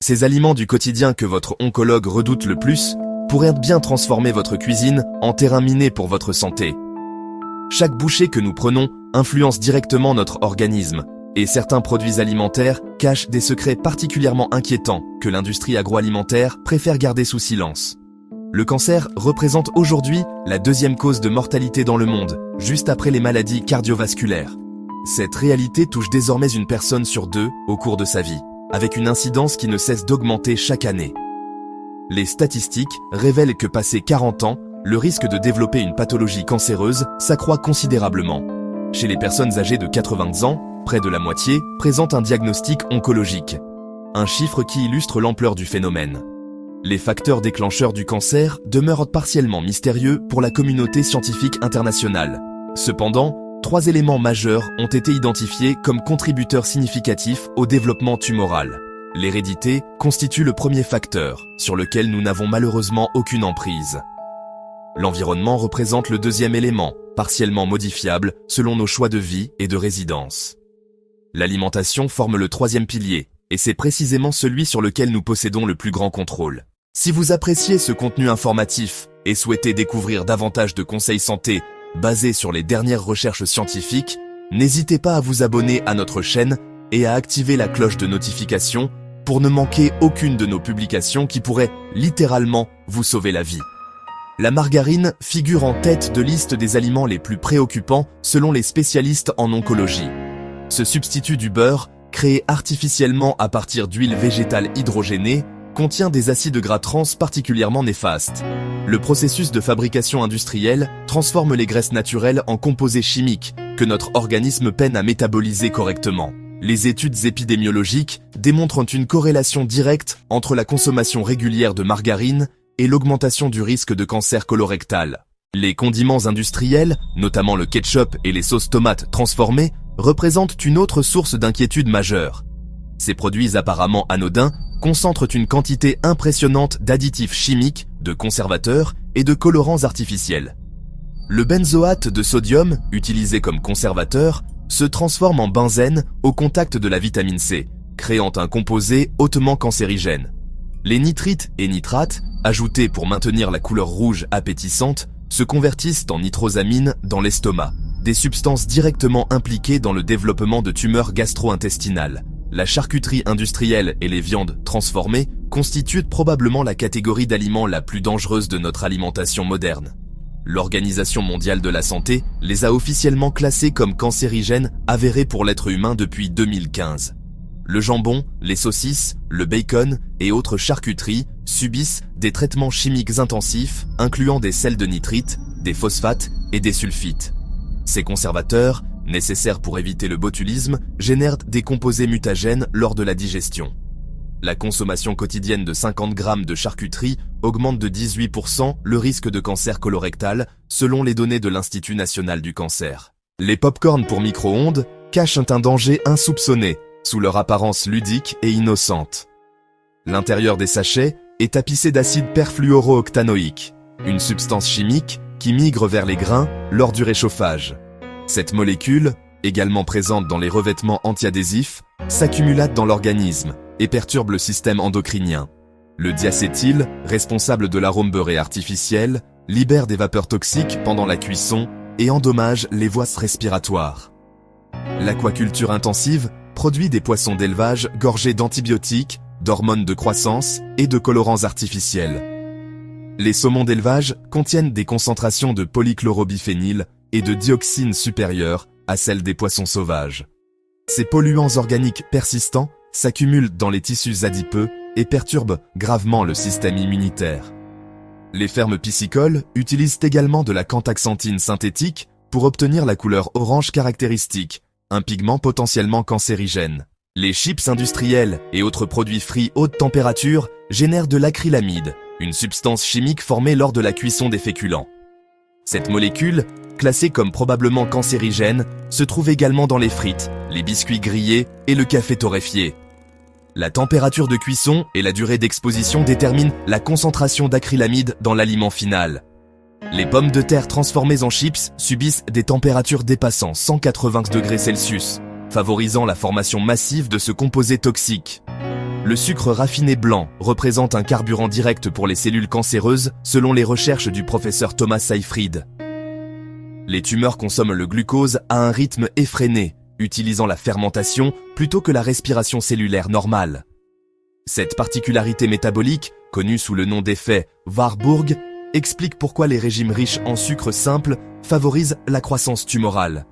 Ces aliments du quotidien que votre oncologue redoute le plus pourraient bien transformer votre cuisine en terrain miné pour votre santé. Chaque bouchée que nous prenons influence directement notre organisme, et certains produits alimentaires cachent des secrets particulièrement inquiétants que l'industrie agroalimentaire préfère garder sous silence. Le cancer représente aujourd'hui la deuxième cause de mortalité dans le monde, juste après les maladies cardiovasculaires. Cette réalité touche désormais une personne sur deux au cours de sa vie, avec une incidence qui ne cesse d'augmenter chaque année. Les statistiques révèlent que passé 40 ans, le risque de développer une pathologie cancéreuse s'accroît considérablement. Chez les personnes âgées de 80 ans, près de la moitié présentent un diagnostic oncologique. Un chiffre qui illustre l'ampleur du phénomène. Les facteurs déclencheurs du cancer demeurent partiellement mystérieux pour la communauté scientifique internationale. Cependant, 3 éléments majeurs ont été identifiés comme contributeurs significatifs au développement tumoral. L'hérédité constitue le premier facteur, sur lequel nous n'avons malheureusement aucune emprise. L'environnement représente le deuxième élément, partiellement modifiable selon nos choix de vie et de résidence. L'alimentation forme le troisième pilier, et c'est précisément celui sur lequel nous possédons le plus grand contrôle. Si vous appréciez ce contenu informatif et souhaitez découvrir davantage de conseils santé basés sur les dernières recherches scientifiques, n'hésitez pas à vous abonner à notre chaîne et à activer la cloche de notification pour ne manquer aucune de nos publications qui pourraient littéralement vous sauver la vie. La margarine figure en tête de liste des aliments les plus préoccupants selon les spécialistes en oncologie. Ce substitut du beurre, créé artificiellement à partir d'huile végétale hydrogénée, contient des acides gras trans particulièrement néfastes. Le processus de fabrication industrielle transforme les graisses naturelles en composés chimiques que notre organisme peine à métaboliser correctement. Les études épidémiologiques démontrent une corrélation directe entre la consommation régulière de margarine et l'augmentation du risque de cancer colorectal. Les condiments industriels, notamment le ketchup et les sauces tomates transformées, représentent une autre source d'inquiétude majeure. Ces produits apparemment anodins concentrent une quantité impressionnante d'additifs chimiques, de conservateurs et de colorants artificiels. Le benzoate de sodium, utilisé comme conservateur, se transforme en benzène au contact de la vitamine C, créant un composé hautement cancérigène. Les nitrites et nitrates, ajoutés pour maintenir la couleur rouge appétissante, se convertissent en nitrosamine dans l'estomac, des substances directement impliquées dans le développement de tumeurs gastro-intestinales. La charcuterie industrielle et les viandes transformées constituent probablement la catégorie d'aliments la plus dangereuse de notre alimentation moderne. L'Organisation mondiale de la santé les a officiellement classés comme cancérigènes avérés pour l'être humain depuis 2015. Le jambon, les saucisses, le bacon et autres charcuteries subissent des traitements chimiques intensifs incluant des sels de nitrite, des phosphates et des sulfites. Ces conservateurs, nécessaires pour éviter le botulisme, génèrent des composés mutagènes lors de la digestion. La consommation quotidienne de 50 grammes de charcuterie augmente de 18% le risque de cancer colorectal selon les données de l'Institut national du cancer. Les pop-corn pour micro-ondes cachent un danger insoupçonné sous leur apparence ludique et innocente. L'intérieur des sachets est tapissé d'acide perfluorooctanoïque, une substance chimique qui migre vers les grains lors du réchauffage. Cette molécule, également présente dans les revêtements antiadhésifs, s'accumulate dans l'organisme et perturbe le système endocrinien. Le diacétyl, responsable de l'arôme beurré artificiel, libère des vapeurs toxiques pendant la cuisson et endommage les voies respiratoires. L'aquaculture intensive produit des poissons d'élevage gorgés d'antibiotiques, d'hormones de croissance et de colorants artificiels. Les saumons d'élevage contiennent des concentrations de polychlorobiphényl et de dioxines supérieures à celles des poissons sauvages. Ces polluants organiques persistants s'accumulent dans les tissus adipeux et perturbent gravement le système immunitaire. Les fermes piscicoles utilisent également de la cantaxanthine synthétique pour obtenir la couleur orange caractéristique, un pigment potentiellement cancérigène. Les chips industriels et autres produits frits haute température génèrent de l'acrylamide, une substance chimique formée lors de la cuisson des féculents. Cette molécule, classée comme probablement cancérigène, se trouve également dans les frites, les biscuits grillés et le café torréfié. La température de cuisson et la durée d'exposition déterminent la concentration d'acrylamide dans l'aliment final. Les pommes de terre transformées en chips subissent des températures dépassant 180 degrés Celsius, favorisant la formation massive de ce composé toxique. Le sucre raffiné blanc représente un carburant direct pour les cellules cancéreuses selon les recherches du professeur Thomas Seyfried. Les tumeurs consomment le glucose à un rythme effréné, utilisant la fermentation plutôt que la respiration cellulaire normale. Cette particularité métabolique, connue sous le nom d'effet Warburg, explique pourquoi les régimes riches en sucre simple favorisent la croissance tumorale.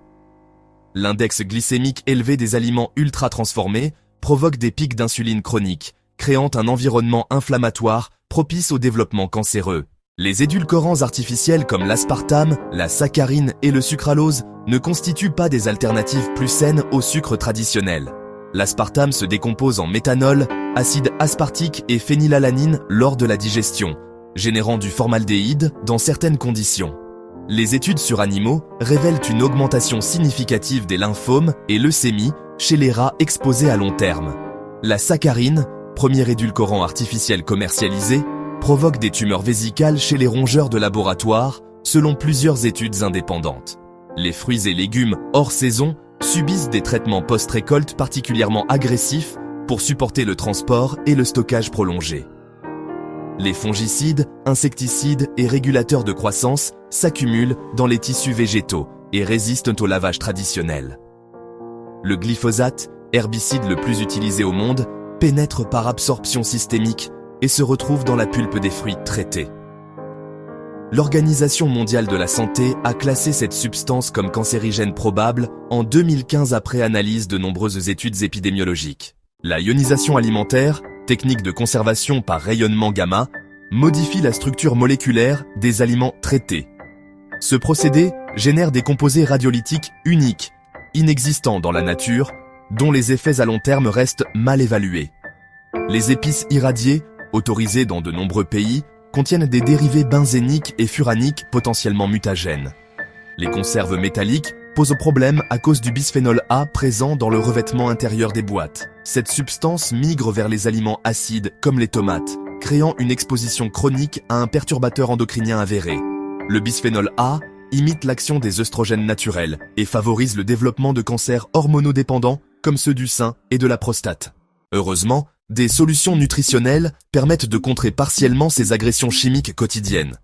L'index glycémique élevé des aliments ultra-transformés provoque des pics d'insuline chroniques, créant un environnement inflammatoire propice au développement cancéreux. Les édulcorants artificiels comme l'aspartame, la saccharine et le sucralose ne constituent pas des alternatives plus saines au sucre traditionnel. L'aspartame se décompose en méthanol, acide aspartique et phénylalanine lors de la digestion, générant du formaldéhyde dans certaines conditions. Les études sur animaux révèlent une augmentation significative des lymphomes et leucémies chez les rats exposés à long terme. La saccharine, premier édulcorant artificiel commercialisé, provoque des tumeurs vésicales chez les rongeurs de laboratoire, selon plusieurs études indépendantes. Les fruits et légumes hors saison subissent des traitements post-récolte particulièrement agressifs pour supporter le transport et le stockage prolongé. Les fongicides, insecticides et régulateurs de croissance s'accumulent dans les tissus végétaux et résistent au lavage traditionnel. Le glyphosate, herbicide le plus utilisé au monde, pénètre par absorption systémique et se retrouve dans la pulpe des fruits traités. L'Organisation mondiale de la santé a classé cette substance comme cancérigène probable en 2015 après analyse de nombreuses études épidémiologiques. La ionisation alimentaire, technique de conservation par rayonnement gamma, modifie la structure moléculaire des aliments traités. Ce procédé génère des composés radiolytiques uniques, inexistants dans la nature, dont les effets à long terme restent mal évalués. Les épices irradiées, autorisées dans de nombreux pays, contiennent des dérivés benzéniques et furaniques potentiellement mutagènes. Les conserves métalliques posent problème à cause du bisphénol A présent dans le revêtement intérieur des boîtes. Cette substance migre vers les aliments acides comme les tomates, créant une exposition chronique à un perturbateur endocrinien avéré. Le bisphénol A imite l'action des œstrogènes naturels et favorise le développement de cancers hormonodépendants comme ceux du sein et de la prostate. Heureusement, des solutions nutritionnelles permettent de contrer partiellement ces agressions chimiques quotidiennes.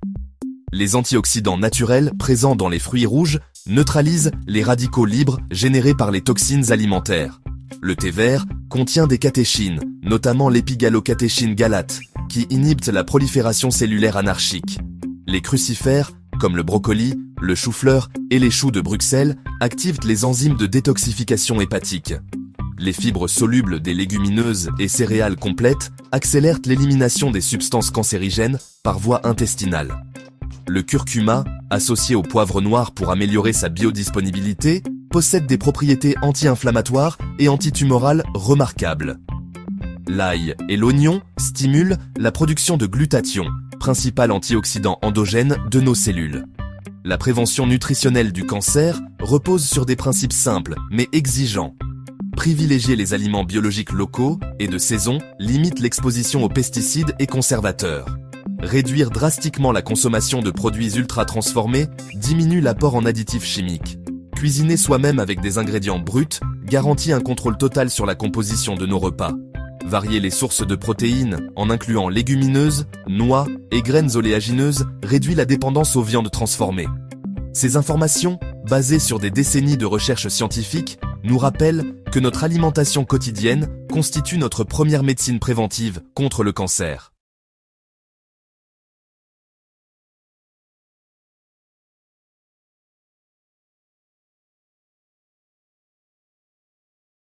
Les antioxydants naturels présents dans les fruits rouges neutralisent les radicaux libres générés par les toxines alimentaires. Le thé vert contient des catéchines, notamment l'épigalocatéchine galate, qui inhibent la prolifération cellulaire anarchique. Les crucifères, comme le brocoli, le chou-fleur et les choux de Bruxelles, activent les enzymes de détoxification hépatique. Les fibres solubles des légumineuses et céréales complètes accélèrent l'élimination des substances cancérigènes par voie intestinale. Le curcuma, associé au poivre noir pour améliorer sa biodisponibilité, possède des propriétés anti-inflammatoires et antitumorales remarquables. L'ail et l'oignon stimulent la production de glutathion, principal antioxydant endogène de nos cellules. La prévention nutritionnelle du cancer repose sur des principes simples mais exigeants. Privilégier les aliments biologiques locaux et de saison limite l'exposition aux pesticides et conservateurs. Réduire drastiquement la consommation de produits ultra-transformés diminue l'apport en additifs chimiques. Cuisiner soi-même avec des ingrédients bruts garantit un contrôle total sur la composition de nos repas. Varier les sources de protéines en incluant légumineuses, noix et graines oléagineuses réduit la dépendance aux viandes transformées. Ces informations, basées sur des décennies de recherches scientifiques, nous rappellent que notre alimentation quotidienne constitue notre première médecine préventive contre le cancer.